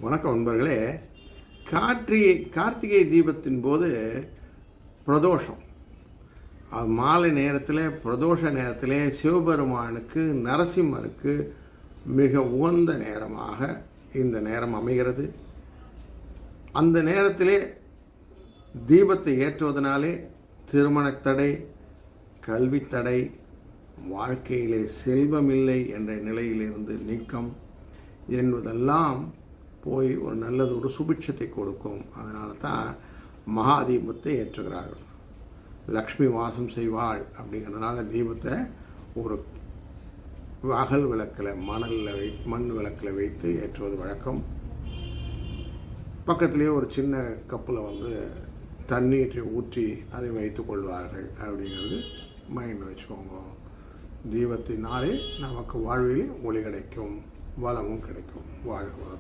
வணக்கம் நண்பர்களே. கார்த்திகை தீபத்தின் போது பிரதோஷம், மாலை நேரத்தில் பிரதோஷ நேரத்தில் சிவபெருமானுக்கு நரசிம்மருக்கு மிக உகந்த நேரமாக இந்த நேரம் அமைகிறது. அந்த நேரத்திலே தீபத்தை ஏற்றுவதனாலே திருமணத்தடை, கல்வித்தடை, வாழ்க்கையிலே செல்வமில்லை என்ற நிலையிலிருந்து நீக்கம் என்பதெல்லாம் போய் ஒரு நல்லதொரு சுபிட்சத்தை கொடுக்கும். அதனால தான் மகாதீபத்தை ஏற்றுகிறார்கள். லக்ஷ்மி வாசம் செய்வாள் அப்படிங்கிறதுனால தீபத்தை ஒரு அகல் விளக்கில் மண் விளக்கில் வைத்து ஏற்றுவது வழக்கம். பக்கத்துலேயே ஒரு சின்ன கப்பில் தண்ணீரை ஊற்றி அதை வைத்து கொள்வார்கள் அப்படிங்கிறது மைண்ட் வச்சுக்கோங்க. தீபத்தினாலே நமக்கு வாழ்விலே ஒளி கிடைக்கும், வளமும் கிடைக்கும். வாழ்க வளத்துடன்.